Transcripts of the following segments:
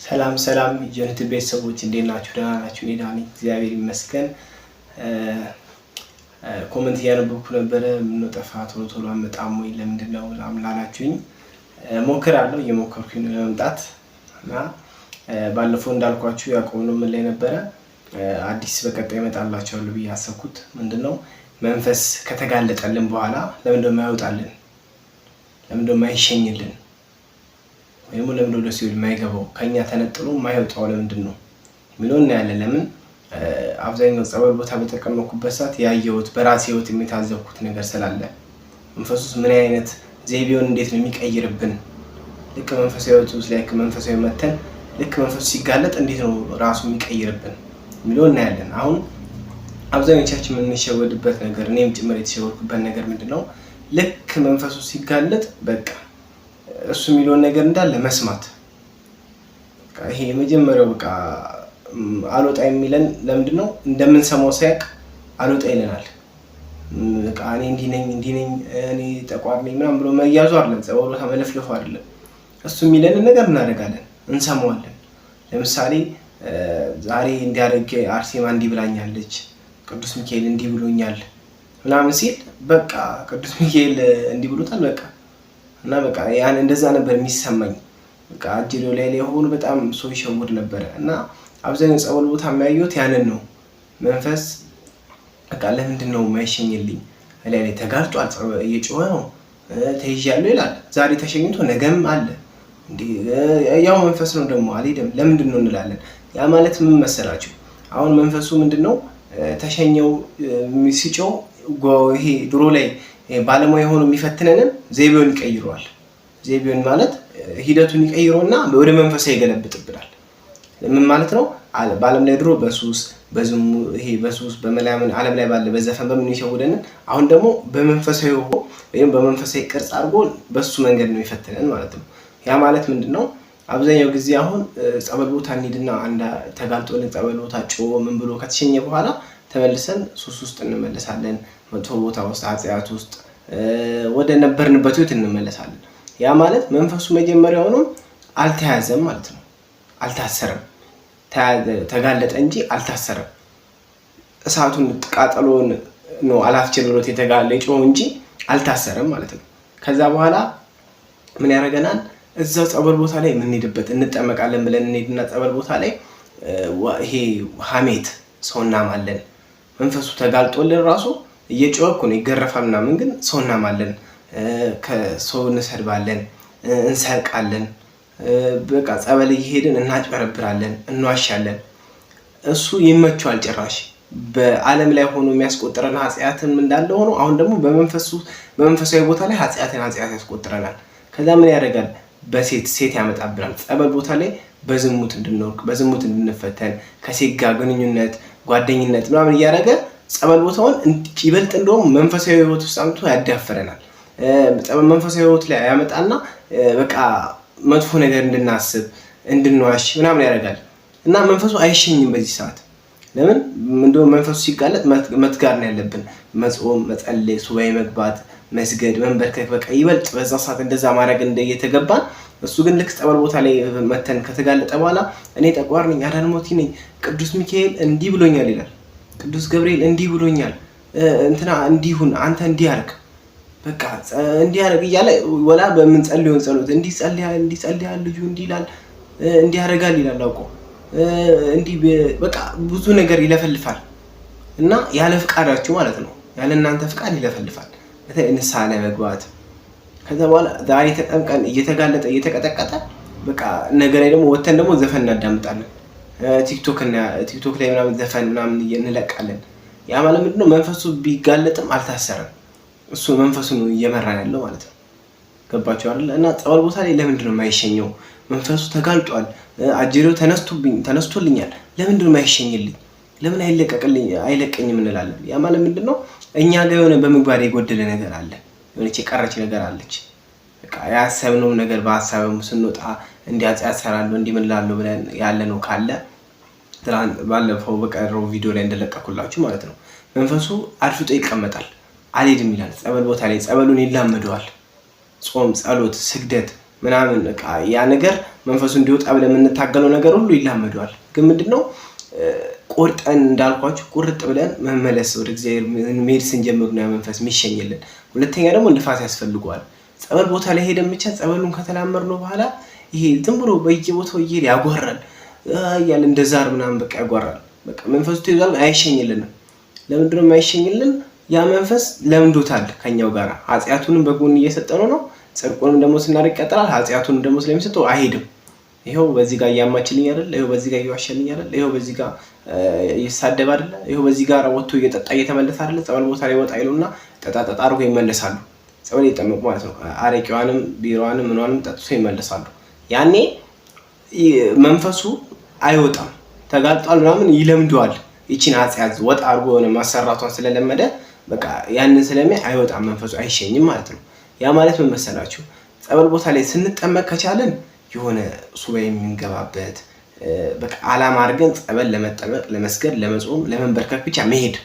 ሰላም የጀነት ቤተሰቦች እንዴት ናችሁ? ደህና ናችሁ? እኔ ደህና ነኝ፣ እግዚአብሔር ይመስገን። ኮሜንት እያነበብኩ ነበረ። ምነው ጠፋ ቶሎ አመጣም ወይ ለምንድን ነው ላላችሁኝ ሞክራለሁ፣ እየሞከርኩኝ ነው ለመምጣት እና ባለፈው እንዳልኳችሁ ያቆምነው ምን ላይ ነበረ? አዲስ በቀጣይ እመጣላችኋለሁ ብዬ ያሰብኩት ምንድነው መንፈስ ከተጋለጠልን በኋላ ለምንድነው የማይወጣልን? ለምንድነው የማይሸኝልን? ወይም ለምንድነው ደስ ይል የማይገባው ከኛ ተነጥሎ የማይወጣው ለምንድን ነው የሚለው እናያለን። ለምን አብዛኛው ጸበል ቦታ በተቀመጥኩበት ሰዓት ያየሁት በራሴ ህይወት የታዘብኩት ነገር ስላለ መንፈሱስ ምን አይነት ዘይቤውን እንዴት ነው የሚቀይርብን? ልክ መንፈሳዊ ህይወት ውስጥ ላይ መንፈሳዊ መተን ልክ መንፈሱ ሲጋለጥ እንዴት ነው ራሱ የሚቀይርብን የሚለው እናያለን። አሁን አብዛኞቻችን የምንሸወድበት ነገር እኔም ጭምር የተሸወድኩበት ነገር ምንድነው ልክ መንፈሱ ሲጋለጥ በቃ እሱ የሚለውን ነገር እንዳለ መስማት። ይሄ የመጀመሪያው በቃ አልወጣ የሚለን ለምንድነው እንደምንሰማው ሳይቅ አልወጣ ይለናል። በቃ እኔ እንዲህ ነኝ እኔ ጠቋር ነኝ ምናምን ብሎ መያዙ አይደለም፣ ጸበሉ ተመለፍለፉ አይደለም። እሱ የሚለን ነገር እናደርጋለን፣ እንሰማዋለን። ለምሳሌ ዛሬ እንዲያደርግ አርሴማ እንዲህ ብላኛለች፣ ቅዱስ ሚካኤል እንዲህ ብሎኛል ምናምን ሲል በቃ ቅዱስ ሚካኤል እንዲህ ብሎታል በቃ እና በቃ ያን እንደዛ ነበር የሚሰማኝ። በቃ አጅሬው ላይ ሆኖ በጣም ሰው ይሸውድ ነበር እና አብዛኛው ጸበል ቦታ የሚያዩት ያንን ነው። መንፈስ በቃ ለምንድን ነው የማይሸኝልኝ? ላይ ተጋርጧል፣ እየጮኸ ነው፣ ተይዣለሁ ይላል። ዛሬ ተሸኝቶ ነገም አለ እንዴ ያው መንፈስ ነው ደግሞ አልሄድም ለምንድን ነው እንላለን። ያ ማለት ምን መሰላችሁ? አሁን መንፈሱ ምንድነው ተሸኘው ሲጮህ ይሄ ድሮ ላይ ባለሙያ የሆኑ የሚፈትነንን ዘይቤውን ይቀይረዋል። ዘይቤውን ማለት ሂደቱን ይቀይረውና ወደ መንፈሳዊ ይገለብጥብናል። ምን ማለት ነው? በዓለም ላይ ድሮ በሱስ በሱስ በመላምን ዓለም ላይ ባለ በዘፈን በምን ይሸውደን፣ አሁን ደግሞ በመንፈሳዊ ወይም በመንፈሳዊ ቅርጽ አድርጎ በሱ መንገድ ነው ይፈትነን ማለት ነው። ያ ማለት ምንድነው? አብዛኛው ጊዜ አሁን ጸበል ቦታ እንሂድና ተጋልጦልን ጸበል ቦታ ጮህ ምን ብሎ ከተሸኘ በኋላ ተመልሰን ሱስ ውስጥ እንመለሳለን። መጥፎ ቦታ ውስጥ ኃጢአት ውስጥ ወደ ነበርንበት ህይወት እንመለሳለን። ያ ማለት መንፈሱ መጀመሪያውኑ አልተያዘም ማለት ነው። አልታሰረም። ተጋለጠ እንጂ አልታሰረም። እሳቱን ቃጠሎን ነው አላፍችል ብሎት የተጋለጠው እንጂ አልታሰረም ማለት ነው። ከዛ በኋላ ምን ያደርገናል? እዛው ጸበል ቦታ ላይ የምንሄድበት እንጠመቃለን ብለን እንሄድና ጸበል ቦታ ላይ ይሄ ሐሜት ሰው እናማለን። መንፈሱ ተጋልጦልን ራሱ እየጮኸ ነው ይገረፋል ምናምን፣ ግን ሰው እናማለን፣ ከሰው እንሰድባለን፣ እንሰርቃለን። በቃ ጸበል እየሄድን እናጭበረብራለን፣ እንዋሻለን። እሱ ይመቸዋል ጭራሽ። በዓለም ላይ ሆኖ የሚያስቆጥረን ኃጢአትም እንዳለ ሆኖ አሁን ደግሞ በመንፈሳዊ ቦታ ላይ ኃጢአት ያስቆጥረናል። ከዛ ምን ያደርጋል? ሴት ያመጣብናል። ጸበል ቦታ ላይ በዝሙት እንድንወርቅ፣ በዝሙት እንድንፈተን፣ ከሴት ጋር ግንኙነት ጓደኝነት ምናምን እያደረገ ጸበል ቦታውን ይበልጥ እንደውም መንፈሳዊ ህይወት ውስጥ አምጥቶ ያዳፍረናል። መንፈሳዊ ህይወት ላይ ያመጣና በቃ መጥፎ ነገር እንድናስብ እንድንዋሽ ምናምን ያደርጋል። እና መንፈሱ አይሸኝም በዚህ ሰዓት። ለምን? እንደውም መንፈሱ ሲጋለጥ መትጋር ነው ያለብን። መጾም፣ መጸለይ፣ ሱባኤ መግባት፣ መስገድ፣ መንበርከክ በቃ ይበልጥ በዛ ሰዓት እንደዛ ማድረግ እንደየተገባን። እሱ ግን ልክ ጸበል ቦታ ላይ መተን ከተጋለጠ በኋላ እኔ ጠቋር ነኝ፣ አዳልሞቲ ነኝ፣ ቅዱስ ሚካኤል እንዲህ ብሎኛል ይላል፣ ቅዱስ ገብርኤል እንዲህ ብሎኛል፣ እንትና እንዲሁን፣ አንተ እንዲህ አድርግ፣ በቃ እንዲህ አድርግ እያለ ወላ በምንጸልየውን ጸሎት እንዲህ ጸልያል፣ ልጁ እንዲህ ይላል፣ እንዲህ ያደርጋል ይላል አውቆ እንዲህ በቃ ብዙ ነገር ይለፈልፋል። እና ያለ ፍቃዳችሁ ማለት ነው፣ ያለ እናንተ ፍቃድ ይለፈልፋል። ንስሐ ላይ መግባት። ከዛ በኋላ ዛሬ ተጠምቀን እየተጋለጠ እየተቀጠቀጠ በቃ ነገ ላይ ደግሞ ወተን ደግሞ ዘፈን እናዳምጣለን። ቲክቶክ ላይ ምናምን ዘፈን ምናምን እንለቃለን። ያ ማለት ምንድነው? መንፈሱ ቢጋለጥም አልታሰረም። እሱ መንፈሱ ነው እየመራን ያለው ማለት ነው። ገባችሁ አይደል? እና ጸበል ቦታ ላይ ለምንድነው የማይሸኘው? መንፈሱ ተጋልጧል፣ አጅሬው ተነስቶልኛል፣ ለምንድነው የማይሸኝልኝ? ለምን አይለቀኝም እንላለን። ያ ማለት ምንድነው? እኛ ጋር የሆነ በምግባር የጎደለ ነገር አለ፣ የሆነች የቀረች ነገር አለች። በቃ ያሰብነው ነገር በሐሳብም ስንወጣ እንዲያጸያሰራሉ እንዲምንላሉ ብለን ያለነው ካለ ባለፈው በቀረው ቪዲዮ ላይ እንደለቀኩላችሁ ማለት ነው። መንፈሱ አድፍጦ ይቀመጣል፣ አልሄድም ይላል። ጸበል ቦታ ላይ ጸበሉን ይላመደዋል። ጾም፣ ጸሎት፣ ስግደት ምናምን በቃ ያ ነገር መንፈሱ እንዲወጣ ብለን የምንታገለው ነገር ሁሉ ይላመደዋል። ግን ምንድነው ቆርጠን እንዳልኳችሁ ቁርጥ ብለን መመለስ ወደ እግዚአብሔር መሄድ ስንጀምር ነው ያ መንፈስ የሚሸኝልን። ሁለተኛ ደግሞ ልፋት ያስፈልገዋል። ጸበል ቦታ ላይ ሄደን ብቻ ጸበሉን ከተላመድነው በኋላ ይሄ ዝም ብሎ በየቦታው እየሄደ ያጓራል እያለ እንደ ዛር ምናምን በቃ ያጓራል። በቃ መንፈሱ ተይዟል፣ አይሸኝልንም። ለምንድነው የማይሸኝልን? ያ መንፈስ ለምዶታል ከኛው ጋር። ኃጢአቱንም በጎን እየሰጠነው ነው፣ ጽድቁንም ደግሞ ስናደርግ ይቀጥላል። ኃጢአቱንም ደግሞ ስለሚሰጠው አይሄድም። ይሄው በዚህ ጋር እያማችልኝ አይደል? ይሄው በዚህ ጋር እየዋሸልኝ አይደል? ይሄው በዚህ ጋር ይሳደብ አይደል? ይሄው በዚህ ጋር ወጥቶ እየጠጣ እየተመለሰ አይደል? ጸበል ቦታ ላይ ወጣ ይሉና ጠጣ አድርጎ ይመለሳሉ። ጸበል እየጠመቁ ማለት ነው። አረቂዋንም ቢሯንም ምኗንም ጠጥቶ ይመለሳሉ። ያኔ መንፈሱ አይወጣም፣ ተጋልጧል ምናምን ይለምደዋል። ይቺን ኃጢአት ወጣ አድርጎ የሆነ ማሰራቷን ስለለመደ በቃ ያንን ስለሚያ አይወጣም፣ መንፈሱ አይሸኝም ማለት ነው። ያ ማለት ምን መሰላችሁ? ጸበል ቦታ ላይ ስንጠመቅ ከቻለን የሆነ ሱባኤ የምንገባበት በቃ አላማ አድርገን ጸበል ለመጠመቅ፣ ለመስገድ፣ ለመጾም፣ ለመንበርከክ ብቻ መሄድ።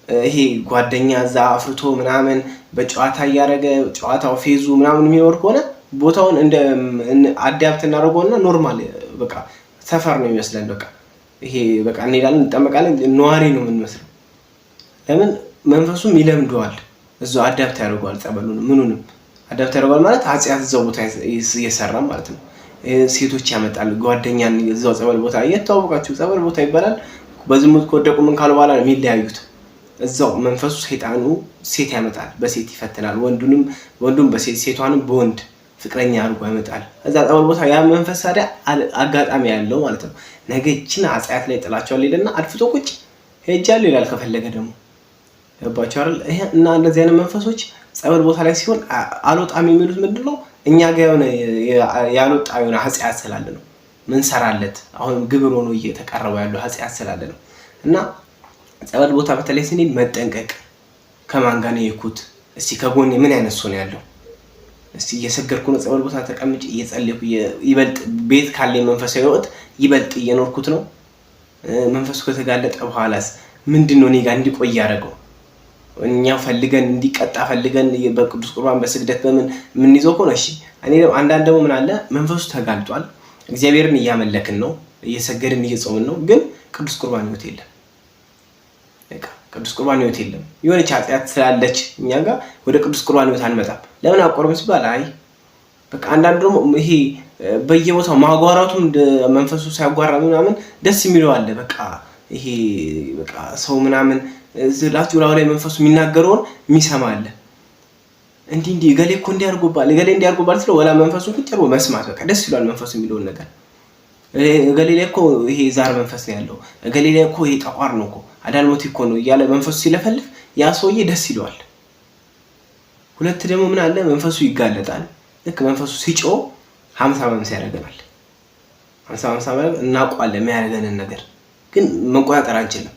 ይሄ ጓደኛ እዛ አፍርቶ ምናምን በጨዋታ እያደረገ ጨዋታው ፌዙ ምናምን የሚኖር ከሆነ ቦታውን እንደ አዳፕት እናደርገውና ኖርማል በቃ ሰፈር ነው የሚመስለን። በቃ ይሄ በቃ እንሄዳለን፣ እንጠመቃለን፣ ነዋሪ ነው የምንመስለው። ለምን? መንፈሱም ይለምደዋል፣ እዛው አዳፕት ያደርገዋል። ጸበሉን ምኑንም አዳፕት ያደርገዋል ማለት ኃጢአት እዛው ቦታ እየሰራ ማለት ነው። ሴቶች ያመጣል ጓደኛን እዛው ጸበል ቦታ እየተዋወቃችሁ ጸበል ቦታ ይባላል። በዝሙት ከወደቁ ምን ካሉ በኋላ ነው የሚለያዩት። እዛው መንፈሱ ሰይጣኑ ሴት ያመጣል፣ በሴት ይፈትናል። ወንዱም በሴት ሴቷንም በወንድ ፍቅረኛ አድርጎ ያመጣል። እዛ ጸበል ቦታ ያ መንፈስ ታዲያ አጋጣሚ ያለው ማለት ነው። ነገ ይህችን ኃጢአት ላይ ጥላቸዋል ይልና አድፍጦ ቁጭ ሄጃለሁ ይላል። ከፈለገ ደግሞ ገባችሁ አይደል? ይሄ እና እንደዚህ አይነት መንፈሶች ጸበል ቦታ ላይ ሲሆን አልወጣም የሚሉት ምንድነው? እኛ ጋር የሆነ ያልወጣ የሆነ ኃጢአት ስላለ ነው። ምን ሰራለት አሁን ግብር ሆኖ እየተቀረበ ያለው ኃጢአት ስላለ ነው። እና ጸበል ቦታ በተለይ ስንሄድ መጠንቀቅ። ከማን ጋር ነው የኩት? እስቲ ከጎኔ ምን አይነት ሰው ነው ያለው? እስቲ እየሰገድኩ ነው ጸበል ቦታ ተቀምጬ እየጸለይኩ ይበልጥ ቤት ካለ መንፈሳዊ ህይወት ይበልጥ እየኖርኩት ነው? መንፈሱ ከተጋለጠ በኋላስ ምንድነው እኔ ጋር እንዲቆይ ያደረገው? እኛ ፈልገን እንዲቀጣ ፈልገን በቅዱስ ቁርባን በስግደት በምን የምንይዘው ከሆነ እሺ። እኔ አንዳንድ ደግሞ ምን አለ መንፈሱ ተጋልጧል፣ እግዚአብሔርን እያመለክን ነው፣ እየሰገድን እየጾምን ነው፣ ግን ቅዱስ ቁርባን ህይወት የለም። በቃ ቅዱስ ቁርባን ህይወት የለም። የሆነች ኃጢአት ስላለች እኛ ጋር ወደ ቅዱስ ቁርባን ህይወት አንመጣም። ለምን አቆርም ሲባል አይ በቃ አንዳንድ ደግሞ ይሄ በየቦታው ማጓራቱም መንፈሱ ሲያጓራ ምናምን ደስ የሚለው አለ። በቃ ይሄ በቃ ሰው ምናምን ዝላችሁ ላይ መንፈሱ የሚናገረውን የሚሰማ አለ። እንዲህ እገሌ እኮ እንዲያርጉባል እገሌ እንዲያርጉባል ስለ ወላ መንፈሱ ቁጭ ብሎ መስማት በቃ ደስ ይላል። መንፈሱ የሚለውን ነገር እገሌ ላይ እኮ ይሄ ዛር መንፈስ ነው ያለው፣ እገሌ ላይ እኮ ይሄ ጠቋር ነው እኮ አዳልሞት እኮ ነው እያለ መንፈሱ ሲለፈልፍ ያ ሰውዬ ደስ ይለዋል። ሁለት ደግሞ ምን አለ መንፈሱ ይጋለጣል። ልክ መንፈሱ ሲጮህ 50 ያደርገናል። 50 ማለት እናውቀዋለን የሚያደርገንን ነገር ግን መቆጣጠር አንችልም።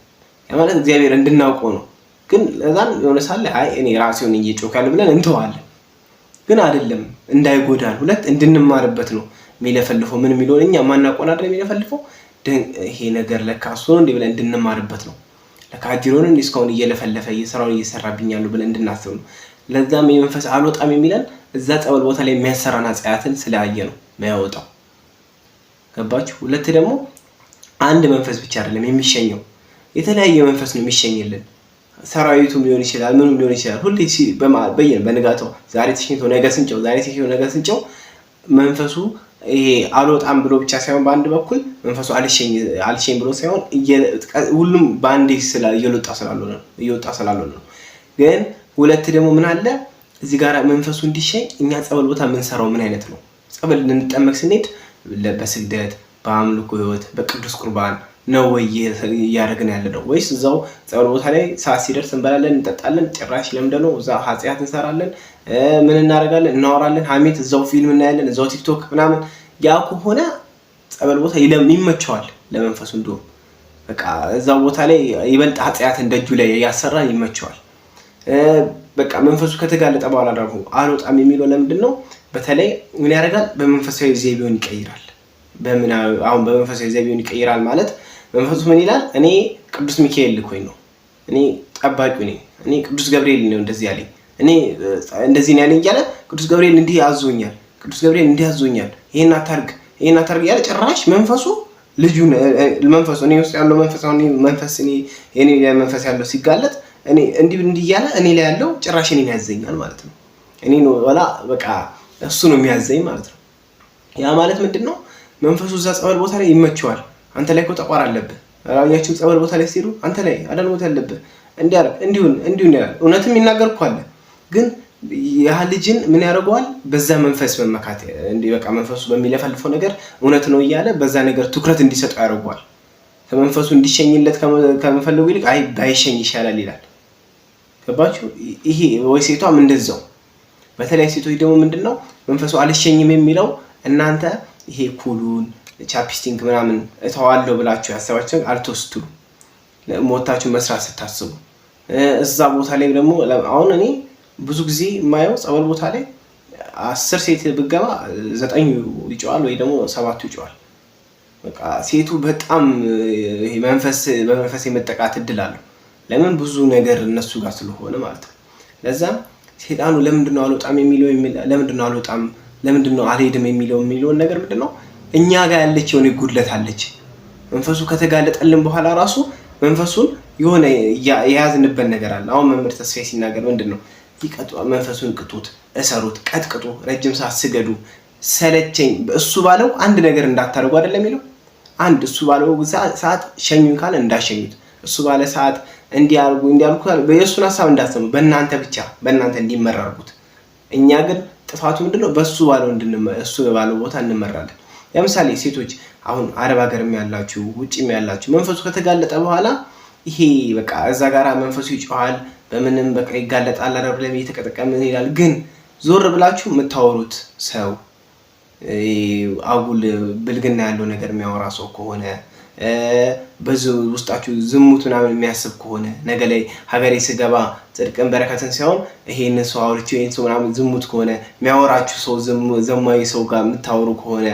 ያ ማለት እግዚአብሔር እንድናውቀው ነው። ግን ለዛን የሆነ ሳለ አይ እኔ ራሴውን እየጮካለሁ ብለን እንተዋለን። ግን አይደለም እንዳይጎዳን፣ ሁለት እንድንማርበት ነው የሚለፈልፈው። ምን የሚለው እኛ ማናውቀውን አይደለም የሚለፈልፈው። ይሄ ነገር ለካ እሱ ነው እንዴ ብለን እንድንማርበት ነው። ለካ ጅሮን እንዴ እስካሁን እየለፈለፈ እየሰራው እየሰራብኛል ብለን እንድናስብ ነው። ለዛም የመንፈስ አልወጣም የሚለን እዛ ጸበል ቦታ ላይ የሚያሰራን ኃጢአትን ስላየ ነው የሚያወጣው። ገባችሁ? ሁለት ደግሞ አንድ መንፈስ ብቻ አይደለም የሚሸኘው፣ የተለያየ መንፈስ ነው የሚሸኝልን። ሰራዊቱም ሊሆን ይችላል፣ ምንም ሊሆን ይችላል። ሁሌ በንጋታው ዛሬ ተሽኝቶ ነገ ስንጨው፣ ዛሬ ተሽኝቶ ነገ ስንጨው መንፈሱ ይሄ አልወጣም ብሎ ብቻ ሳይሆን በአንድ በኩል መንፈሱ አልሸኝ ብሎ ሳይሆን ሁሉም በአንዴ እየወጣ ስላልሆነ ነው። ግን ሁለት ደግሞ ምን አለ እዚህ ጋር መንፈሱ እንዲሸኝ እኛ ጸበል ቦታ የምንሰራው ምን አይነት ነው? ጸበል ልንጠመቅ ስንሄድ በስግደት በአምልኮ ህይወት በቅዱስ ቁርባን ነው ወይ እያደረግን ያለ ነው? ወይስ እዛው ጸበል ቦታ ላይ ሰዓት ሲደርስ እንበላለን እንጠጣለን፣ ጭራሽ ለምደነው እዛ ኃጢአት እንሰራለን፣ ምን እናደርጋለን፣ እናወራለን፣ ሀሜት እዛው ፊልም እናያለን፣ እዛው ቲክቶክ ምናምን። ያ ከሆነ ጸበል ቦታ ይመቸዋል ለመንፈሱ። እንደውም በቃ እዛው ቦታ ላይ ይበልጥ ኃጢአትን ደጁ ላይ ያሰራን ይመቸዋል። በቃ መንፈሱ ከተጋለጠ በኋላ ደግሞ አልወጣም የሚለው ለምንድን ነው? በተለይ ምን ያደርጋል? በመንፈሳዊ ዘይቤውን ይቀይራል። አሁን በመንፈሳዊ ዘይቤውን ይቀይራል ማለት መንፈሱ ምን ይላል? እኔ ቅዱስ ሚካኤል ልኮኝ ነው፣ እኔ ጠባቂው ነኝ፣ እኔ ቅዱስ ገብርኤል ነው እንደዚህ ያለኝ፣ እኔ እንደዚህ ነው ያለኝ እያለ ቅዱስ ገብርኤል እንዲህ አዞኛል፣ ቅዱስ ገብርኤል እንዲያዞኛል ይሄን አታርግ ያለ ጭራሽ መንፈሱ ልጁን መንፈሱ እኔ ውስጥ ያለው እኔ መንፈስ ያለው ሲጋለጥ እኔ እንዲህ እያለ እኔ ላይ ያለው ጭራሽ እኔን ያዘኛል ማለት ነው። እኔ ነው ወላ በቃ እሱ ነው የሚያዘኝ ማለት ነው። ያ ማለት ምንድነው? መንፈሱ እዛ ጸበል ቦታ ላይ ይመቸዋል። አንተ ላይ እኮ ጠቋር አለብህ። ራያችን ጸበል ቦታ ላይ ሲሄዱ አንተ ላይ አዳን ቦታ አለብህ እንዲሁ ይላል። እውነትም ይናገር እኮ አለ። ግን ያ ልጅን ምን ያደርገዋል? በዛ መንፈስ መመካት እንዲህ በቃ መንፈሱ በሚለፈልፈው ነገር እውነት ነው እያለ በዛ ነገር ትኩረት እንዲሰጠው ያደርገዋል። ከመንፈሱ እንዲሸኝለት ከመፈለጉ ይልቅ አይ ባይሸኝ ይሻላል ይላል። ገባችሁ? ይሄ ወይ ሴቷም እንደዛው። በተለይ ሴቶች ደግሞ ምንድነው መንፈሱ አልሸኝም የሚለው እናንተ ይሄ ኩሉን ቻፕስቲንግ ምናምን እተዋለሁ ብላችሁ ያሰባችሁ አልተወስዱ ሞታችሁ መስራት ስታስቡ እዛ ቦታ ላይ ደግሞ አሁን እኔ ብዙ ጊዜ የማየው ጸበል ቦታ ላይ 10 ሴት ብገባ 9 ይጮሃል ወይ ደግሞ 7 ይጮሃል። በቃ ሴቱ በጣም በመንፈስ የመጠቃት እድል አለው። ለምን? ብዙ ነገር እነሱ ጋር ስለሆነ ማለት ነው። ለዛ ሴጣኑ ለምንድነው አልወጣም የሚለው ለምንድነው አልሄድም የሚለውን ነገር ምንድነው እኛ ጋር ያለች የሆነ ጉድለት አለች። መንፈሱ ከተጋለጠልን በኋላ ራሱ መንፈሱን የሆነ የያዝንበት ነገር አለ። አሁን መምህር ተስፋዬ ሲናገር ምንድነው መንፈሱን ቅጡት፣ እሰሩት፣ ቀጥቅጡ፣ ረጅም ሰዓት ስገዱ፣ ሰለቸኝ እሱ ባለው አንድ ነገር እንዳታደርጉ አይደለም የሚለው። አንድ እሱ ባለው ሰዓት ሸኙን ካለ እንዳሸኙት፣ እሱ ባለ ሰዓት እንዲያርጉ በየሱን ሐሳብ እንዳትሰሙ፣ በእናንተ እንዲመራርጉት። እኛ ግን ጥፋቱ ምንድነው? በሱ ባለው ቦታ እንመራለን። ለምሳሌ ሴቶች አሁን አረብ ሀገርም ያላችሁ ውጪም ያላችሁ መንፈሱ ከተጋለጠ በኋላ ይሄ በቃ እዛ ጋራ መንፈሱ ይጮሃል፣ በምንም በቃ ይጋለጣል፣ አረብ ላይ እየተቀጠቀመ ይላል። ግን ዞር ብላችሁ የምታወሩት ሰው አጉል ብልግና ያለው ነገር የሚያወራ ሰው ከሆነ በዚህ ውስጣችሁ ዝሙት ምናምን የሚያስብ ከሆነ ነገ ላይ ሀገሬ ስገባ ጽድቅን በረከትን ሳይሆን ይሄንን ሰው አውርቼ ይሄን ሰው ምናምን ዝሙት ከሆነ የሚያወራችሁ ሰው ዘማዊ ሰው ጋር የምታወሩ ከሆነ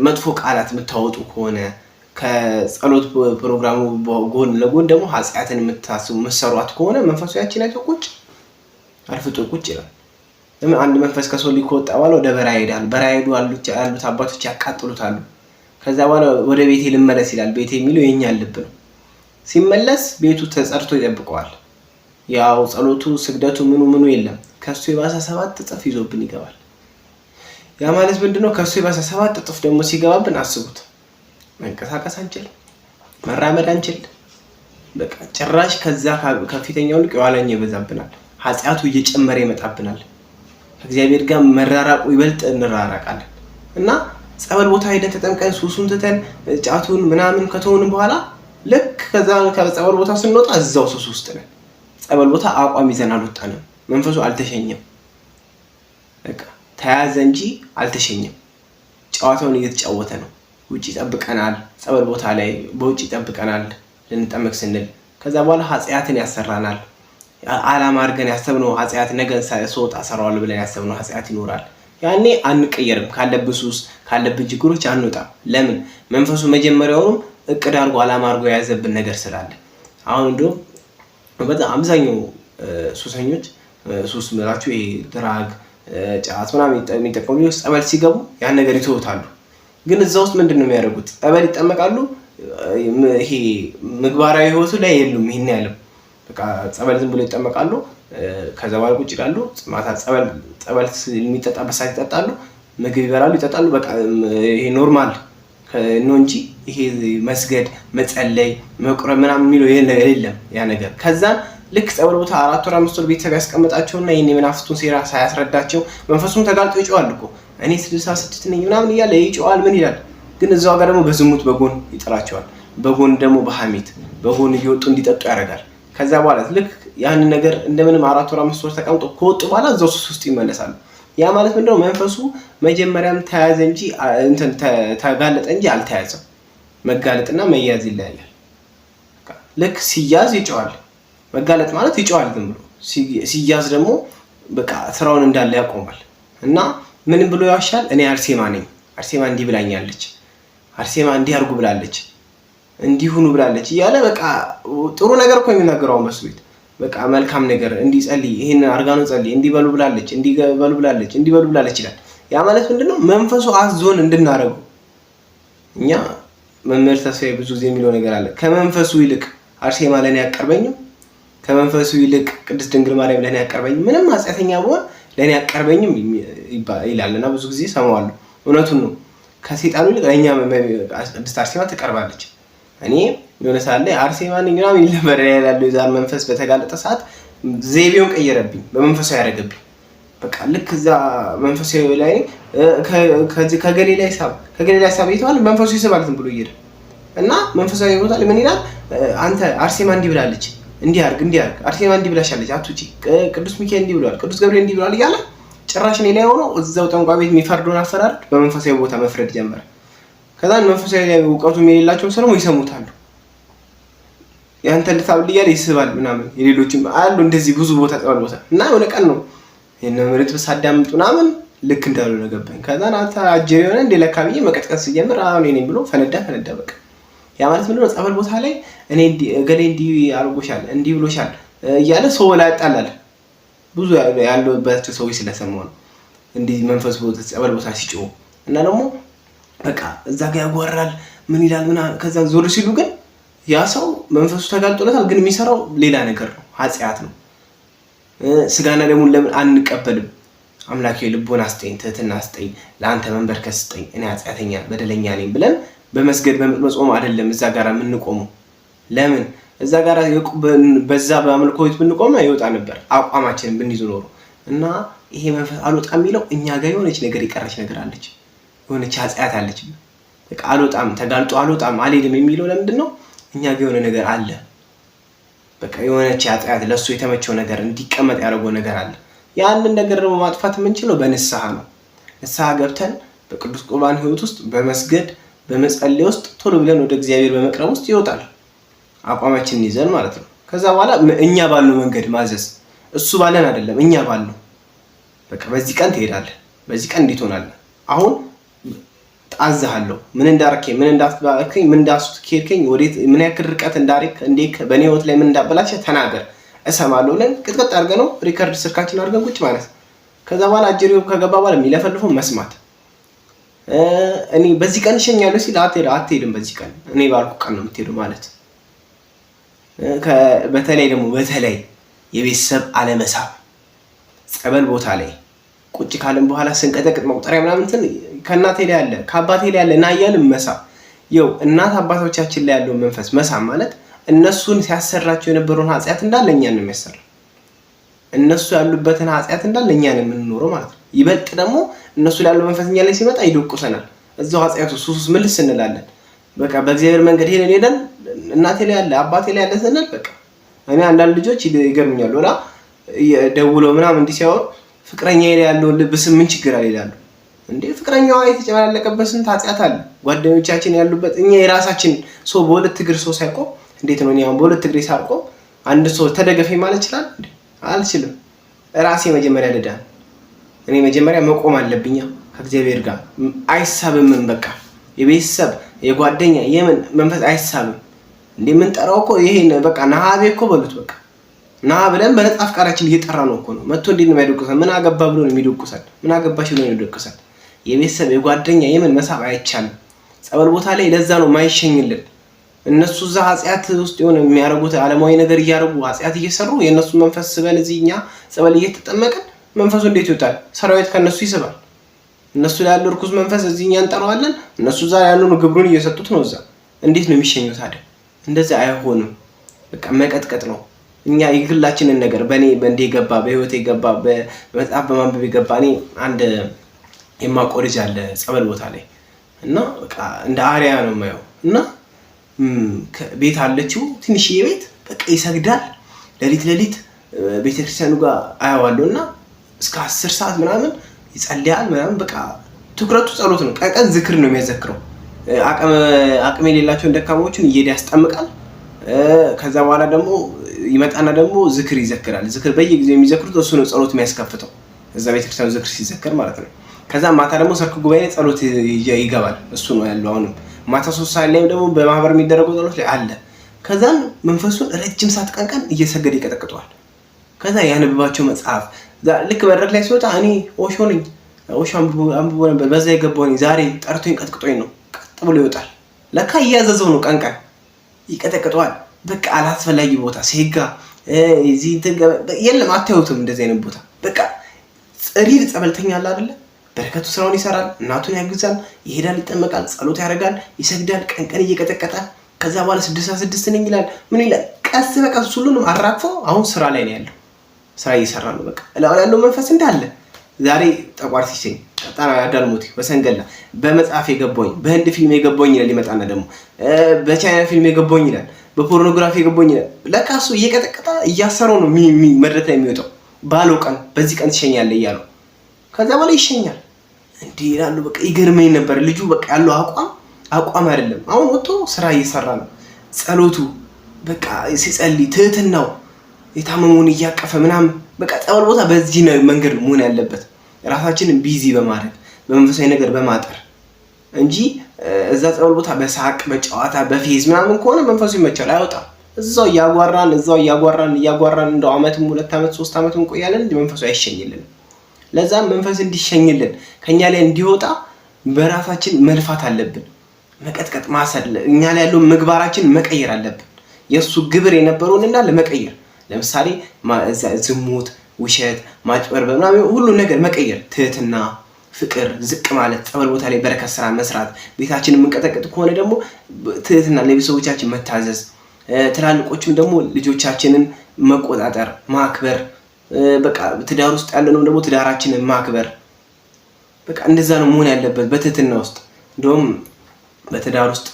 መጥፎ ቃላት የምታወጡ ከሆነ ከጸሎት ፕሮግራሙ ጎን ለጎን ደግሞ ኃጢአትን የምታስቡ መሰሯት ከሆነ መንፈሱ ያቺን አይቶ አርፍጦ ቁጭ ይላል። ለምን? አንድ መንፈስ ከሰው ሊወጣ በኋላ ወደ በረሃ ይሄዳል። በረሃ ሄዱ ያሉት አባቶች ያቃጥሉታል። ከዛ በኋላ ወደ ቤቴ ልመለስ ይላል። ቤቴ የሚለው የኛን ልብ ነው። ሲመለስ ቤቱ ተጸርቶ ይጠብቀዋል። ያው ጸሎቱ ስግደቱ ምኑ የለም። ከሱ የባሰ 7 እጥፍ ይዞብን ይገባል። ያ ማለት ምንድነው? ከሱ የባሰ 7 እጥፍ ደግሞ ሲገባብን አስቡት። መንቀሳቀስ አንችል፣ መራመድ አንችል። በቃ ጭራሽ ከዛ ከፊተኛው ልቅ የኋላኛው ይበዛብናል። ኃጢአቱ እየጨመረ ይመጣብናል። ከእግዚአብሔር ጋር መራራቁ ይበልጥ እንራራቃለን። እና ጸበል ቦታ ሄደን ተጠምቀን ሱሱን ትተን ጫቱን ምናምን ከተሆንን በኋላ ልክ ከጸበል ቦታ ስንወጣ እዛው ሱስ ውስጥ ነን። ጸበል ቦታ አቋም ይዘን አልወጣንም። መንፈሱ አልተሸኘም። በቃ ተያዘ እንጂ አልተሸኘም። ጨዋታውን እየተጫወተ ነው። ውጪ ይጠብቀናል። ጸበል ቦታ ላይ በውጪ ይጠብቀናል ልንጠመቅ ስንል። ከዛ በኋላ ኃጢአትን ያሰራናል። ዓላማ አድርገን ያሰብነው ኃጢአት ነገ ስወጣ እሰራዋለሁ ብለን ያሰብነው ኃጢአት ይኖራል። ያኔ አንቀየርም። ካለብን ሱስ ካለብን ችግሮች አንወጣም። ለምን? መንፈሱ መጀመሪያውንም እቅድ አድርጎ ዓላማ አድርጎ የያዘብን ነገር ስላለ። አሁን እንደውም በጣም አብዛኛው ሱሰኞች ሱስ ምላችሁ ይሄ ድራግ ጫት ምናምን የሚጠቀሙ ጸበል ሲገቡ ያን ነገር ይተውታሉ። ግን እዛ ውስጥ ምንድነው የሚያደርጉት? ጸበል ይጠመቃሉ። ይሄ ምግባራዊ ህይወቱ ላይ የሉም። ይሄን ያለው በቃ ጸበል ዝም ብሎ ይጠመቃሉ። ከዛ በኋላ ቁጭ ይላሉ። ማታ ጸበል የሚጠጣበት ሰዓት ይጠጣሉ፣ ምግብ ይበላሉ፣ ይጠጣሉ። በቃ ይሄ ኖርማል ነው እንጂ ይሄ መስገድ፣ መጸለይ፣ መቁረብ ምናምን የሚለው የለም ያ ነገር። ከዛን ልክ ጸበል ቦታ 4 ወር 5 ወር ቤተሰብ ያስቀምጣቸውና ይሄን የመናፍስቱን ሴራ ሳያስረዳቸው መንፈሱም ተጋልጦ ይጮሃል እኮ እኔ 66 ነኝ ምናምን እያለ ይጮሃል። ምን ይላል? ግን እዛው ጋር ደግሞ በዝሙት በጎን ይጥራቸዋል። በጎን ደግሞ በሐሜት በጎን እየወጡ እንዲጠጡ ያደርጋል። ከዛ በኋላ ልክ ያን ነገር እንደምንም 4 ወር 5 ወር ተቀምጦ ከወጡ በኋላ እዛው ሱስ ውስጥ ይመለሳሉ። ያ ማለት ምንድነው? መንፈሱ መጀመሪያም ተያዘ እንጂ ተጋለጠ እንጂ አልተያዘም። መጋለጥና መያዝ ይለያያል። ልክ ሲያዝ ይጮሃል። መጋለጥ ማለት ይጮሃል ዝም ብሎ፣ ሲያዝ ደግሞ በቃ ስራውን እንዳለ ያቆማል። እና ምንም ብሎ ያሻል። እኔ አርሴማ ነኝ፣ አርሴማ እንዲህ ብላኛለች፣ አርሴማ እንዲህ አድርጉ ብላለች፣ እንዲሁኑ ብላለች እያለ በቃ ጥሩ ነገር እኮ የሚናገረው መስሎት በቃ መልካም ነገር እንዲጸልይ ይሄን አርጋኖ ጸልይ እንዲበሉ ብላለች ይላል። ያ ማለት ምንድነው? መንፈሱ አዞን እንድናረገው። እኛ መምህር ተስፋዬ ብዙ ጊዜ የሚለው ነገር አለ። ከመንፈሱ ይልቅ አርሴማ ለኔ ያቀርበኝም፣ ከመንፈሱ ይልቅ ቅድስት ድንግል ማርያም ለኔ ያቀርበኝም፣ ምንም ኃጢአተኛ ብሆን ለኔ ያቀርበኝም ይላልና ብዙ ጊዜ ሰማዋለሁ። እውነቱን ነው። ከሰይጣኑ ይልቅ ለኛ ቅድስት አርሴማ ትቀርባለች። እኔ የሆነ ሰዓት ላይ አርሴማ ነኝ ምናምን ይል ነበር ያለው። የዛን መንፈስ በተጋለጠ ሰዓት ዘይቤውን ቀየረብኝ፣ በመንፈሳዊ ያደረገብኝ። በቃ ልክ እዛ መንፈሳዊ ላይ ከገሊላ ሂሳብ ይተዋል፣ መንፈሱ ይስባል ዝም ብሎ እየሄደ እና መንፈሳዊ ቦታ ላይ ምን ይላል? አንተ አርሴማ እንዲህ ብላለች፣ እንዲህ አድርግ፣ አርሴማ እንዲህ ብላሻለች፣ አትውጪ፣ ቅዱስ ሚካኤል እንዲህ ብሏል፣ ቅዱስ ገብርኤል እንዲህ ብሏል እያለ ጭራሽ እኔ ላይ ሆኖ እዛው ጠንቋይ ቤት የሚፈርደውን አፈራረድ በመንፈሳዊ ቦታ መፍረድ ጀመረ። ከዛን መንፈሳዊ ላይ እውቀቱ የሌላቸው ሰው ይሰሙታሉ። ያንተ ልታብል እያለ ይስባል ምናምን። የሌሎችም አሉ እንደዚህ ብዙ ቦታ ጸበል ቦታ እና የሆነ ቀን ነው የነ ምርጥ በሳዳምጥ ምናምን ልክ እንዳልሆነ ገባኝ። ከዛን አንተ አጀሪ የሆነ እንደ ለካ ብዬ መቀጥቀጥ ሲጀምር አሁን እኔ ብሎ ፈነዳ በቃ። ያ ማለት ምንድነው? ጸበል ቦታ ላይ እኔ ገሌ እንዲህ አርጎሻል እንዲህ ብሎሻል እያለ ሰው ላይ ያጣላል። ብዙ ያለባቸው ሰዎች ስለሰማው ነው እንዲህ መንፈስ ቦታ ጸበል ቦታ ሲጮህ እና ደግሞ በቃ እዛ ጋር ያጓራል ምን ይላል ምናምን። ከዛ ዞር ሲሉ ግን ያ ሰው መንፈሱ ተጋልጦለታል፣ ግን የሚሰራው ሌላ ነገር ነው፣ ኃጢአት ነው። ስጋና ደሙን ለምን አንቀበልም? አምላኬ ልቦና ስጠኝ፣ ትህትና ስጠኝ፣ ለአንተ መንበርከክ ስጠኝ፣ እኔ ኃጢአተኛ በደለኛ ነኝ ብለን በመስገድ በመጾም አይደለም እዛ ጋር የምንቆመው። ለምን እዛ ጋር በዛ በአምልኮ ቤት ብንቆም ይወጣ ነበር አቋማችንን ብንይዝ ኖሮ። እና ይሄ መንፈስ አልወጣም የሚለው እኛ ጋር የሆነች ነገር የቀረች ነገር አለች፣ የሆነች ኃጢአት አለች። በቃ አልወጣም ተጋልጦ አልወጣም አልሄድም የሚለው ለምንድን ነው? እኛ ጋር የሆነ ነገር አለ። በቃ የሆነች ኃጢአት ለሱ የተመቸው ነገር እንዲቀመጥ ያደረገው ነገር አለ። ያንን ነገር ደግሞ ማጥፋት የምንችለው በንስሐ ነው። ንስሐ ገብተን በቅዱስ ቁርባን ህይወት ውስጥ በመስገድ በመጸለይ ውስጥ ቶሎ ብለን ወደ እግዚአብሔር በመቅረብ ውስጥ ይወጣል፣ አቋማችንን ይዘን ማለት ነው። ከዛ በኋላ እኛ ባለው መንገድ ማዘዝ፣ እሱ ባለን አይደለም፣ እኛ ባለው በቃ በዚህ ቀን ትሄዳለህ፣ በዚህ ቀን እንዴት ሆናለህ፣ አሁን አዝሃለሁ፣ ምን እንዳረከኝ፣ ምን እንዳስባከኝ፣ ምን እንዳስከርከኝ፣ ወዴት ምን ያክል ርቀት እንዳረክ፣ እንዴት በኔ ህይወት ላይ ምን እንዳበላሽ ተናገር፣ እሰማለሁ ብለን ቅጥቅጥ አድርገን ነው ሪከርድ ስልካችን አድርገን ቁጭ ማለት። ከዛ በኋላ አጀሪው ከገባ በኋላ የሚለፈልፈው መስማት። እኔ በዚህ ቀን እሸኛለሁ ሲል አትሄድም፣ በዚህ ቀን እኔ ባልኩ ቀን ነው የምትሄዱ ማለት። በተለይ የቤተሰብ አለመሳብ፣ ጸበል ቦታ ላይ ቁጭ ካለን በኋላ ስንቀጠቅጥ መቁጠሪያ ምናምን ከእናቴ ላይ ያለ ከአባቴ ላይ ያለ እና እያልን መሳብ። ይኸው እናት አባቶቻችን ላይ ያለው መንፈስ መሳብ ማለት እነሱን ሲያሰራቸው የነበረውን ኃጢአት እንዳለ እኛን ነው የሚያሰራ። እነሱ ያሉበትን ኃጢአት እንዳለ እኛን የምንኖረው ማለት ነው። ይበልጥ ደግሞ እነሱ ላይ ያለው መንፈስ እኛ ላይ ሲመጣ ይደቁሰናል። እዛው ኃጢአቱ ሱስ ምልስ እንላለን። በቃ በእግዚአብሔር መንገድ ሄደን እናቴ ላይ ያለ አባቴ ላይ ያለ ስንል በቃ እኔ አንዳንድ ልጆች ይገርሙኛል። ወላ ደውለው ምናምን እንዲህ ሲያወሩ ፍቅረኛ ላይ ያለው ልብስ ምን ችግር አለ ይላሉ። እንዴ ፍቅረኛዋ የተጨማለቀበት ስንት ኃጢአት አለ። ጓደኞቻችን ያሉበት እኛ የራሳችን ሰው በሁለት እግር ሰው ሳይቆም እንዴት ነው? እኔ አሁን በሁለት እግሬ ሳልቆም አንድ ሰው ተደገፈኝ ማለት ይችላል እንዴ? አልችልም። ራሴ መጀመሪያ ልዳን። እኔ መጀመሪያ መቆም አለብኝ ከእግዚአብሔር ጋር። አይሳብም። በቃ የቤተሰብ የጓደኛ የምን መንፈስ አይሳብም። እንዴ ምን ጠራው እኮ ይሄን በቃ ናሃቤ እኮ በሉት በቃ ና ብለን በነጻ ፍቃዳችን እየጠራ ነው እኮ ነው። መጥቶ እንዴት ነው የሚያደቁሰን? ምን አገባ ብሎ ነው የሚደቁሰን? ምን አገባሽ ብሎ ነው የሚደቁሰን? የቤተሰብ የጓደኛ የምን መሳብ አይቻልም። ጸበል ቦታ ላይ ለዛ ነው ማይሸኝልን። እነሱ እዛ ኃጢአት ውስጥ የሆነ የሚያረጉት ዓለማዊ ነገር እያረጉ ኃጢአት እየሰሩ የእነሱ መንፈስ ስበን እዚህኛ ጸበል እየተጠመቅን መንፈሱ እንዴት ይወጣል? ሰራዊት ከነሱ ይስባል። እነሱ ላይ ያለው ርኩስ መንፈስ እዚህኛ እንጠራዋለን። እነሱ እዛ ያለው ግብሩን እየሰጡት ነው። እዛ እንዴት ነው የሚሸኙት ታዲያ? እንደዛ አይሆንም። በቃ መቀጥቀጥ ነው። እኛ የግላችንን ነገር በእንዴ ገባ በህይወት የገባ በመጽሐፍ በማንበብ የገባ እኔ አንድ የማውቀው ልጅ አለ ጸበል ቦታ ላይ እና በቃ እንደ አሪያ ነው የማየው። እና ቤት አለችው ትንሽዬ ቤት በቃ ይሰግዳል። ሌሊት ቤተክርስቲያኑ ጋር አያዋለሁ እና እስከ 10 ሰዓት ምናምን ይጸልያል ምናምን። በቃ ትኩረቱ ጸሎት ነው። ቀን ዝክር ነው የሚያዘክረው። አቅም የሌላቸውን ደካሞችን እየሄደ ያስጠምቃል። ከዛ በኋላ ደግሞ ይመጣና ደግሞ ዝክር ይዘክራል። ዝክር በየጊዜው የሚዘክሩት እሱ ነው ጸሎት የሚያስከፍተው እዛ ቤተክርስቲያኑ ዝክር ሲዘክር ማለት ነው። ከዛ ማታ ደግሞ ሰርክ ጉባኤ ጸሎት ይገባል። እሱ ነው ያለው። አሁንም ማታ 3 ሰዓት ላይም ደግሞ በማህበር የሚደረገው ጸሎት ላይ አለ። ከዛን መንፈሱን ረጅም ሰዓት ቀን እየሰገደ ይቀጠቅጠዋል። ከዛ ያነብባቸው መጽሐፍ ልክ መድረክ ላይ ሲወጣ እኔ ኦሾ ነኝ ኦሾ አንብቦ ነበር በዛ የገባው ነኝ ዛሬ ጠርቶኝ ቀጥቅጦኝ ነው ቀጥ ብሎ ይወጣል። ለካ እያዘዘው ነው ቀን ይቀጠቅጠዋል። በቃ አላስፈላጊ ቦታ ሴጋ እዚህ የለም አታዩትም እንደዚህ አይነት ቦታ። በቃ ጽሪል ጸበልተኛ አለ አይደለ? በረከቱ ስራውን ይሰራል፣ እናቱን ያግዛል፣ ይሄዳል፣ ይጠመቃል፣ ጸሎት ያደርጋል፣ ይሰግዳል፣ ቀን እየቀጠቀጠ ከዛ በኋላ 6 ነኝ ይላል። ምን ይላል? ቀስ በቀስ ሁሉንም አራግፎ አሁን ስራ ላይ ነው ያለው። ስራ እየሰራ ነው። በቃ ያለው መንፈስ እንዳለ ዛሬ ጠቋር ሲሰኝ ቀጣና ያዳልሞት በሰንገላ በመጽሐፍ የገባኝ በህንድ ፊልም የገባኝ ይላል። ይመጣና ደግሞ በቻይና ፊልም የገባኝ ይላል፣ በፖርኖግራፊ የገባኝ ይላል። ለካ እሱ እየቀጠቀጠ እያሰረው ነው መድረክ ላይ የሚወጣው ባለው ቀን በዚህ ቀን ትሸኛለህ እያለው ከዛ በኋላ ይሸኛል። እንዴ ይላሉ። በቃ ይገርመኝ ነበር ልጁ በቃ ያለው አቋም አይደለም። አሁን ወጥቶ ስራ እየሰራ ነው። ጸሎቱ በቃ ሲጸልይ ትህትናው የታመሙን እያቀፈ ምናምን በቃ ጸበል ቦታ በዚህ ነው መንገድ መሆን ያለበት። ራሳችንን ቢዚ በማድረግ በመንፈሳዊ ነገር በማጠር እንጂ እዛ ጸበል ቦታ በሳቅ በጨዋታ በፌዝ ምናምን ከሆነ መንፈሱ ይመቻል አይወጣም። እዛው እያጓራን እንደው አመትም 2 አመት 3 አመት እንቆያለን እንጂ መንፈሱ አይሸኝልንም። ለዛም መንፈስ እንዲሸኝልን ከኛ ላይ እንዲወጣ በራሳችን መልፋት አለብን። መቀጥቀጥ ማሰል እኛ ላይ ያለው ምግባራችን መቀየር አለብን። የሱ ግብር የነበረውን እንዳለ መቀየር። ለምሳሌ ዝሙት፣ ውሸት፣ ማጭበርበር ምናምን ሁሉ ነገር መቀየር። ትህትና፣ ፍቅር፣ ዝቅ ማለት፣ ጸበል ቦታ ላይ በረከት ስራ መስራት። ቤታችንን የምንቀጠቅጥ ከሆነ ደግሞ ትህትና፣ ለቤተሰቦቻችን መታዘዝ፣ ትላልቆችም ደግሞ ልጆቻችንን መቆጣጠር፣ ማክበር። በቃ ትዳር ውስጥ ያለነው ደግሞ ትዳራችንን ማክበር። በቃ እንደዛ ነው መሆን ያለበት በትህትና ውስጥ። እንደውም በትዳር ውስጥ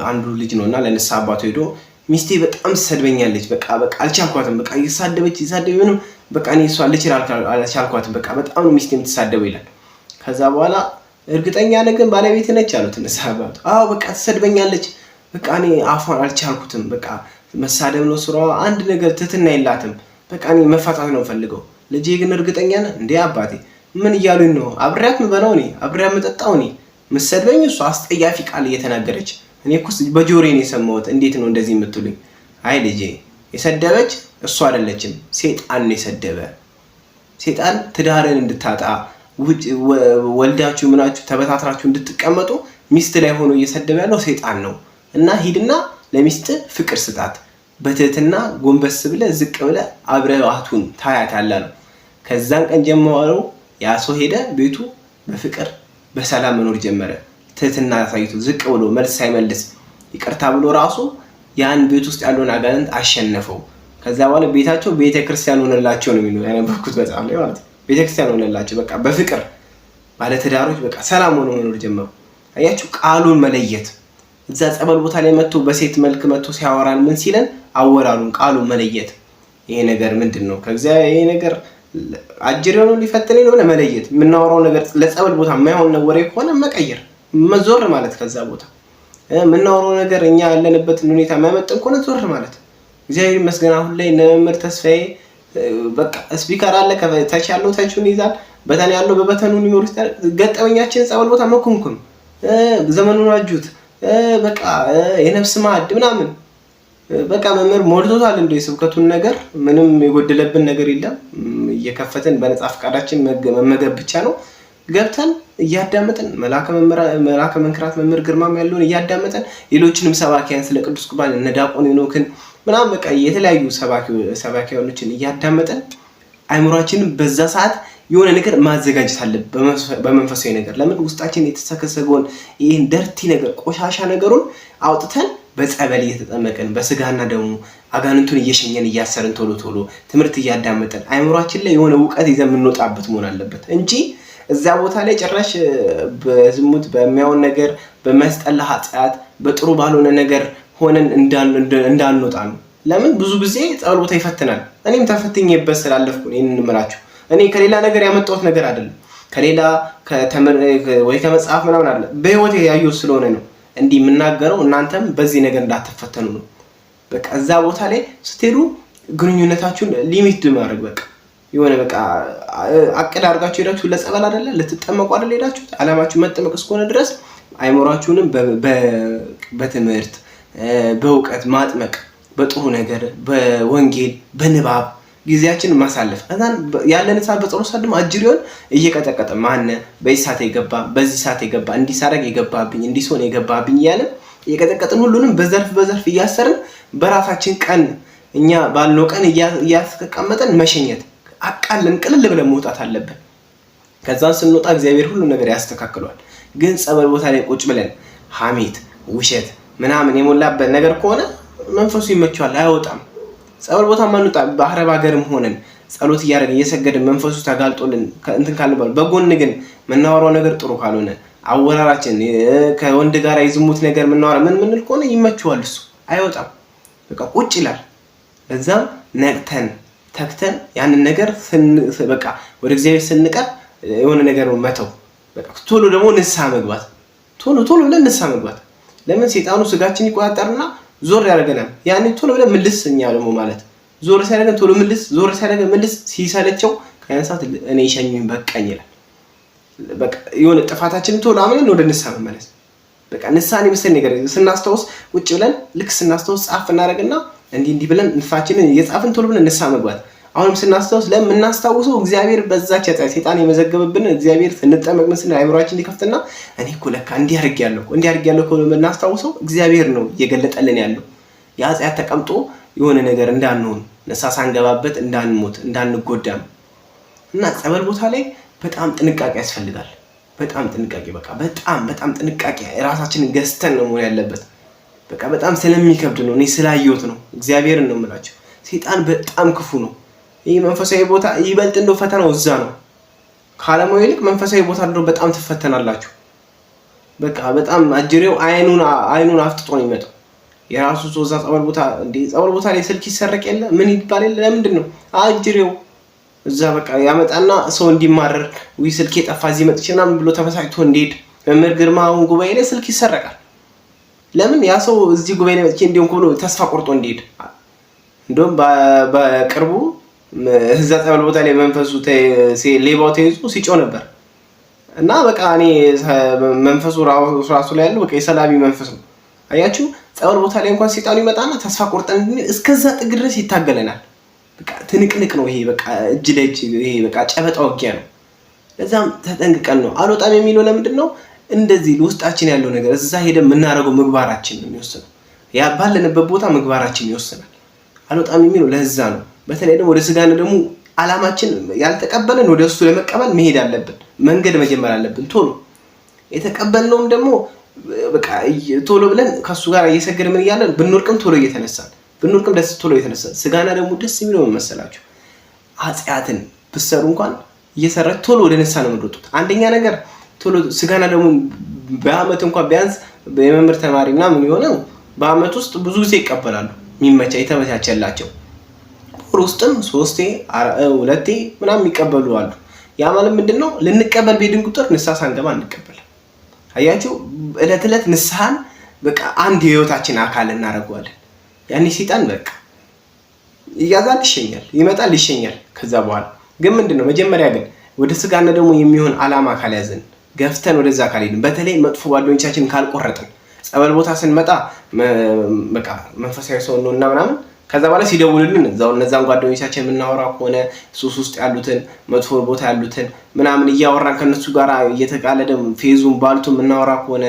አንዱ ልጅ ነውና ለንስሐ አባቱ ሄዶ ሚስቴ በጣም ትሰድበኛለች፣ በቃ አልቻልኳትም፣ በቃ እየሳደበች ምንም በቃ እኔ እሷ ልችል አልቻልኳትም፣ በቃ በጣም ነው ሚስቴ የምትሳደበው ይላል። ከዛ በኋላ እርግጠኛ ነህ ግን ባለቤት ነች አሉት ንስሐ አባቱ። አዎ በቃ ትሰድበኛለች፣ በቃ እኔ አፏን አልቻልኩትም፣ በቃ መሳደብ ነው ስራዋ፣ አንድ ነገር ትህትና የላትም፣ በቃ እኔ መፋታት ነው ፈልገው። ልጄ ግን እርግጠኛ ነህ እንዴ አባቴ ምን እያሉኝ ነው? አብሬያት ምበላው እኔ አብሬያት ምጠጣው እኔ ምሰድበኝ እሷ አስጠያፊ ቃል እየተናገረች እኔ እኮ በጆሮዬ ነው የሰማሁት። እንዴት ነው እንደዚህ የምትሉኝ? አይ ልጄ የሰደበች እሷ አይደለችም፣ ሴጣን ነው የሰደበ። ሴጣን ትዳርን እንድታጣ ወልዳችሁ ምናችሁ ተበታትራችሁ እንድትቀመጡ ሚስት ላይ ሆኖ እየሰደበ ያለው ሴጣን ነው። እና ሂድና ለሚስት ፍቅር ስጣት፣ በትህትና ጎንበስ ብለህ ዝቅ ብለህ አብረሃቱን ታያታለህ ነው። ከዛን ቀን ጀምሮ ያ ሰው ሄደ ቤቱ በፍቅር በሰላም መኖር ጀመረ። ትህትና አሳይቶ ዝቅ ብሎ መልስ ሳይመልስ ይቅርታ ብሎ ራሱ ያን ቤት ውስጥ ያለውን አጋንንት አሸነፈው። ከዛ በኋላ ቤታቸው ቤተክርስቲያን ሆነላቸው ነው የሚለው ያነበብኩት መጽሐፍ ላይ ማለት ነው። ቤተክርስቲያን ሆነላቸው በቃ በፍቅር ባለ ትዳሮች በቃ ሰላም ሆኖ መኖር ጀመሩ። አያችሁ ቃሉን መለየት። እዛ ጸበል ቦታ ላይ መጥቶ በሴት መልክ መጥቶ ሲያወራን ምን ሲለን አወራሩን ቃሉን መለየት። ይሄ ነገር ምንድነው? ከእግዚአብሔር ይሄ ነገር አጅሬው ነው ሊፈትነኝ ነው መለየት። የምናወራው ነገር ለጸበል ቦታ የማይሆን ወሬ ከሆነ መቀየር መዞር ማለት። ከዛ ቦታ የምናወራው ነገር እኛ ያለንበትን ሁኔታ የማይመጥን ከሆነ ዞር ማለት። እግዚአብሔር ይመስገን አሁን ላይ መምህር ተስፋዬ በቃ ስፒከር አለ፣ ከታች ያለው ታቹን ይዛል፣ በተን ያለው በበተኑን ይወርሳል። ገጠመኛችን ጸበል ቦታ መኩምኩም ዘመኑን አጁት በቃ የነፍስ ማዕድ ምናምን በቃ መምህር ሞልቶታል። እንደ የስብከቱን ነገር ምንም የጎደለብን ነገር የለም። እየከፈትን በነጻ ፈቃዳችን መመገብ ብቻ ነው። ገብተን እያዳመጠን መላከ መንክራት መምህር ግርማም ያለውን እያዳመጠን ሌሎችንም ሰባኪያን ስለ ቅዱስ ቁርባን እነ ዲያቆን ሄኖክን ምናምን በቃ የተለያዩ ሰባኪያኖችን እያዳመጠን አይምሯችንን በዛ ሰዓት የሆነ ነገር ማዘጋጀት አለብን በመንፈሳዊ ነገር። ለምን ውስጣችን የተሰከሰገውን ይሄን ደርቲ ነገር ቆሻሻ ነገሩን አውጥተን በጸበል እየተጠመቀን በስጋና ደሙ አጋንንቱን እየሸኘን እያሰርን ቶሎ ትምህርት እያዳመጠን አይምሯችን ላይ የሆነ ዕውቀት ይዘን የምንወጣበት መሆን አለበት እንጂ እዛ ቦታ ላይ ጭራሽ በዝሙት በሚያውን ነገር በሚያስጠላ ኃጢአት በጥሩ ባልሆነ ነገር ሆነን እንዳንወጣ ነው። ለምን ብዙ ጊዜ ጸበል ቦታ ይፈትናል። እኔም ተፈትኜበት ስላለፍኩ ይሄንን እምላችሁ። እኔ ከሌላ ነገር ያመጣሁት ነገር አይደለም፣ ከሌላ ወይ ከመጽሐፍ ምናምን አይደለም፣ በህይወቴ ያየሁት ስለሆነ ነው እንዲህ የምናገረው። እናንተም በዚህ ነገር እንዳትፈተኑ ነው። በቃ እዛ ቦታ ላይ ስትሄዱ ግንኙነታችሁን ሊሚት ማድረግ በቃ የሆነ በቃ አቅድ አድርጋችሁ ሄዳችሁ ለጸበል አይደለ ልትጠመቁ አይደል ሄዳችሁ አላማችሁ መጠመቅ እስከሆነ ድረስ አይሞራችሁንም በትምህርት በእውቀት ማጥመቅ በጥሩ ነገር በወንጌል በንባብ ጊዜያችንን ማሳለፍ ከዛን ያለን ሰዓት በጸሎት ሰዓት ደግሞ አጅሪውን እየቀጠቀጠ ማነ በዚህ ሰዓት የገባ በዚህ ሰዓት የገባ እንዲሳረግ የገባብኝ እንዲሶን የገባብኝ እያለ እየቀጠቀጥን ሁሉንም በዘርፍ እያሰርን በራሳችን ቀን እኛ ባልነው ቀን እያስቀመጠን መሸኘት አቃለን ቅልል ብለን መውጣት አለብን። ከዛን ስንወጣ እግዚአብሔር ሁሉ ነገር ያስተካክሏል። ግን ጸበል ቦታ ላይ ቁጭ ብለን ሐሜት ውሸት ምናምን የሞላበት ነገር ከሆነ መንፈሱ ይመቸዋል አይወጣም። ጸበል ቦታ ማንወጣ በአረብ ሀገርም ሆነን ጸሎት እያደረግን እየሰገድን መንፈሱ ተጋልጦልን እንትን ካልባል በጎን ግን መናወራው ነገር ጥሩ ካልሆነ አወራራችን ከወንድ ጋር የዝሙት ነገር ምናወራ ምንል ከሆነ ይመቸዋል እሱ አይወጣም። በቃ ቁጭ ይላል። ለዛም ነቅተን ተክተን ያንን ነገር በቃ ወደ እግዚአብሔር ስንቀር የሆነ ነገር መተው በቃ ቶሎ ደግሞ ንስሐ መግባት ቶሎ ብለን ንስሐ መግባት። ለምን ሰይጣኑ ስጋችን ይቆጣጠርና ዞር ያደርገናል። ያኔ ቶሎ ብለን ምልስ እኛ ደግሞ ማለት ዞር ሲያደርገን ቶሎ ምልስ ዞር ሲያደርገን ምልስ ሲሰለቸው ከያንሳት እኔ ይሸኙኝ በቃኝ ይላል። በቃ የሆነ ጥፋታችንን ቶሎ አምነን ወደ ንስሐ መመለስ በቃ ንስሐን የመሰለ ነገር ስናስተውስ ቁጭ ብለን ልክ ስናስተውስ ጻፍ እናደርግና እንዲህ ብለን ንፋችንን እየጻፍን ቶሎ ብለን ንስሐ መግባት። አሁንም ስናስተውስ ለምናስታውሰው እግዚአብሔር በዛች ሰይጣን የመዘገበብን እግዚአብሔር ስንጠመቅ መስል አይምሮአችን እንዲከፍትና እኔ እኮ ለካ እንዲህ አድርጌያለሁ እኮ የምናስታውሰው እግዚአብሔር ነው እየገለጠልን ያለው። የኃጢአት ተቀምጦ የሆነ ነገር እንዳንሆን ንስሐ ሳንገባበት እንዳንሞት እንዳንጎዳም እና ጸበል ቦታ ላይ በጣም ጥንቃቄ ያስፈልጋል። በጣም ጥንቃቄ በቃ በጣም ጥንቃቄ ራሳችንን ገዝተን ነው መሆን ያለበት። በቃ በጣም ስለሚከብድ ነው። እኔ ስላየሁት ነው። እግዚአብሔርን ነው የምላቸው። ሰይጣን በጣም ክፉ ነው። ይህ መንፈሳዊ ቦታ ይበልጥ እንደው ፈተናው እዛ ነው። ከዓለማዊ ይልቅ መንፈሳዊ ቦታ እንደው በጣም ትፈተናላችሁ። በቃ በጣም አጅሬው አይኑን አፍጥጦ ነው የሚመጣው። የራሱ ሰው እዛ ጸበል ቦታ ላይ ስልክ ይሰረቅ የለ ምን ይባል የለ ለምንድን ነው አጅሬው እዛ በቃ ያመጣና ሰው እንዲማረር ወይ ስልክ የጠፋ እዚህ መጥቼ ምናምን ብሎ ተበሳጭቶ እንዲሄድ መምህር ግርማውን ጉባኤ ላይ ስልክ ይሰረቃል። ለምን ያ ሰው እዚህ ጉባኤ ላይ መጥቼ እንዲሆን ብሎ ተስፋ ቆርጦ እንዲሄድ። እንደውም በቅርቡ እዛ ጸበል ቦታ ላይ መንፈሱ ሌባው ተይዞ ሲጮህ ነበር እና በቃ እኔ መንፈሱ ራሱ ላይ ያለው በቃ የሰላቢ መንፈስ ነው። አያችሁ ጸበል ቦታ ላይ እንኳን ሰይጣኑ ይመጣና ተስፋ ቆርጠን እስከዛ ጥግ ድረስ ይታገለናል። በቃ ትንቅንቅ ነው ይሄ በቃ እጅ ለእጅ ይሄ በቃ ጨበጣ ውጊያ ነው። ለዛም ተጠንቅቀን ነው አልወጣም የሚለው ለምንድን ነው? እንደዚህ ውስጣችን ያለው ነገር እዛ ሄደን የምናደርገው ምግባራችን ነው የሚወስነው። ያ ባለንበት ቦታ ምግባራችን ይወስናል። አልወጣም የሚለው ለዛ ነው። በተለይ ደግሞ ወደ ስጋን ደግሞ አላማችን ያልተቀበለን ወደ እሱ ለመቀበል መሄድ አለብን። መንገድ መጀመር አለብን። ቶሎ የተቀበልነውም ደግሞ በቃ ቶሎ ብለን ከሱ ጋር እየሰገድን ምን እያለን ብንወርቅም ቶሎ እየተነሳን ብንወርቅም ደስ ቶሎ እየተነሳን። ስጋና ደግሞ ደስ የሚለው ምን መሰላችሁ? ኃጢአትን ብትሰሩ እንኳን እየሰራች ቶሎ ወደ ንስሐ ነው የምትወጡት። አንደኛ ነገር ቶሎ ስጋና ደግሞ በአመት እንኳን ቢያንስ የመምህር ተማሪ ምናምን የሆነው በአመት ውስጥ ብዙ ጊዜ ይቀበላሉ። የተመቻቸላቸው ወር ውስጥም 3 2 ምናምን ይቀበሉ አሉ። ያ ማለት ምንድነው? ልንቀበል በሄድን ቁጥር ንስሐ ሳንገባ እንቀበል። አያችሁ እለት እለት ንስሐን በቃ አንድ የህይወታችን አካል እናደርገዋለን። ያኔ ሰይጣን በቃ ይያዛል፣ ይመጣል፣ ይሸኛል። ከዛ በኋላ ግን ምንድነው መጀመሪያ ግን ወደ ስጋና ደግሞ የሚሆን አላማ ካልያዘን ገፍተን ወደዛ ካልሄድን በተለይ መጥፎ ጓደኞቻችን ካልቆረጥን ጸበል ቦታ ስንመጣ በቃ መንፈሳዊ ሰው ነው እና ምናምን ከዛ በኋላ ሲደውሉልን እነዛን ጓደኞቻችን የምናወራ ከሆነ ሱስ ውስጥ ያሉትን መጥፎ ቦታ ያሉትን ምናምን እያወራን ከነሱ ጋር እየተቃለደ ፌዙን ባልቱ የምናወራ ከሆነ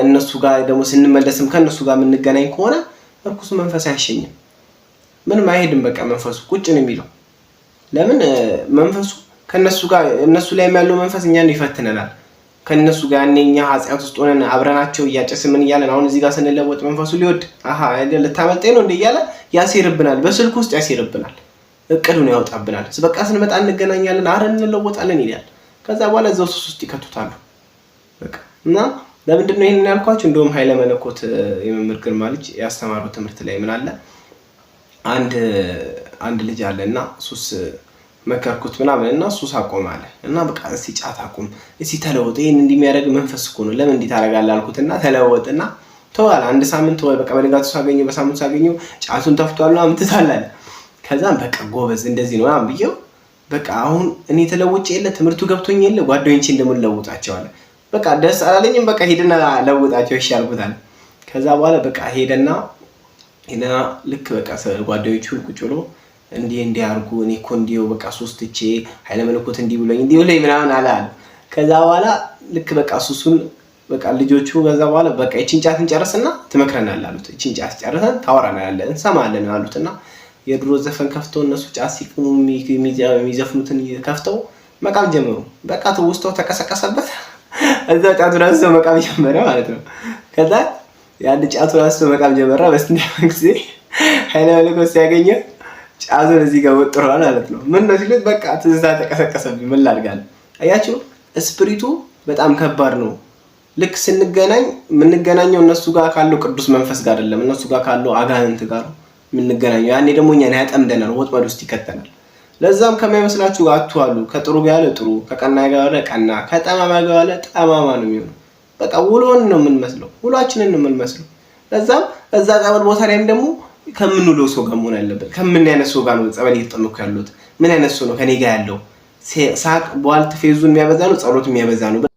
እነሱ ጋር ደግሞ ስንመለስም ከነሱ ጋር የምንገናኝ ከሆነ እርኩስ መንፈስ አይሸኝም። ምንም አይሄድም። በቃ መንፈሱ ቁጭ ነው የሚለው። ለምን መንፈሱ ከነሱ ጋር እነሱ ላይ ያለው መንፈስ እኛን ይፈትነናል። ከነሱ ጋር እኛ ኃጢአት ውስጥ ሆነን አብረናቸው እያጨስን ምን እያለን አሁን እዚህ ጋር ስንለወጥ መንፈሱ ሊወድ ልታመልጠኝ ነው እንደ እያለ ያሴርብናል። በስልክ ውስጥ ያሴርብናል። እቅዱን ያወጣብናል። በቃ ስንመጣ እንገናኛለን፣ አረ እንለወጣለን ይላል። ከዛ በኋላ እዛው ሱስ ውስጥ ይከቱታሉ። በቃ እና ለምንድን ነው ይሄንን ያልኳችሁ? እንደውም ኃይለ መለኮት የመምህር ግርማ ልጅ ያስተማረው ትምህርት ላይ ምን አለ አንድ ልጅ አለና ሱስ መከርኩት ምናምን እና ሱስ አቆም አለ እና በቃ እስቲ ጫት አቁም እስቲ ተለወጥ፣ ይሄን እንደሚያደርግ መንፈስ እኮ ነው፣ ለምን እንዲህ ታደርጋለህ አልኩትና ተለወጥና ተዋል። አንድ ሳምንት ተወ። በቃ በነጋቱ ሳገኘው በሳምንቱ ሳገኘው ጫቱን ተፍቷል ነው አምጥታላለ። ከዛም በቃ ጎበዝ እንደዚህ ነው ምናምን ብዬው በቃ አሁን እኔ ተለውጬ የለ ትምህርቱ ገብቶኝ የለ ጓደኞቼ እንደምለውጣቸው አለ። በቃ ደስ አላለኝም። በቃ ሄድና ለውጣቸው ይሻልኩታል። ከዛ በኋላ በቃ ሄደና ልክ በቃ ጓደኞቹ ቁጭ ብሎ እንዲህ አድርጉ እኔ እኮ እንዲው በቃ 3 እቼ ኃይለ መለኮት እንዲህ ብሎኝ ምናምን አለ። ከዛ በኋላ ልክ በቃ ሱሱን በቃ ልጆቹ ከዛ በኋላ በቃ እቺን ጫት እንጨርስና ትመክረናል አሉት። እቺን ጫት ጨርሰን ታወራናለህ እንሰማለን አሉትና የድሮ ዘፈን ከፍተው እነሱ ጫት ሲቅሙ የሚዘፍኑትን ከፍተው መቃም ጀመሩ። በቃ ትውስታው ተቀሰቀሰበት። እዛ ጫቱ ራሱ መቃም ጀመረ ማለት ነው። ከዛ ያን ጫቱ ራሱ መቃም ጀመረ። በስንት ጊዜ ኃይለ መለኮት ሲያገኘ ጫቱን እዚህ ጋር ወጥሯል ማለት ነው። ምን ነው ሲሉት በቃ ትዝታ ተቀሰቀሰብኝ ምን ላድርጋለሁ። አያችሁ ስፒሪቱ በጣም ከባድ ነው። ልክ ስንገናኝ የምንገናኘው እነሱ ጋር ካለው ቅዱስ መንፈስ ጋር አይደለም፣ እነሱ ጋር ካለው አጋንንት ጋር የምንገናኘው። ያኔ ደግሞ እኛን ያጠምደናል፣ ወጥመድ ውስጥ ይከተናል። ለዛም ከማይመስላችሁ ጋር አትዋሉ። ከጥሩ ጋር ያለ ጥሩ፣ ከቀና ጋር ያለ ቀና፣ ከጠማማ ጋር ያለ ጠማማ ነው የሚሆነው። በቃ ውሎን ነው የምንመስለው፣ ውሏችንን ነው የምንመስለው። ለዛም እዛ ጸበል ቦታ ላይም ደግሞ ከምንውለው ሰው ጋር መሆን አለበት። ከምን አይነት ሰው ጋር ነው ጸበል እየተጠመኩ ያሉት? ምን አይነት ሰው ነው ከኔ ጋር ያለው? ሳቅ ቧልት ፌዙን የሚያበዛ ነው? ጸሎት የሚያበዛ ነው?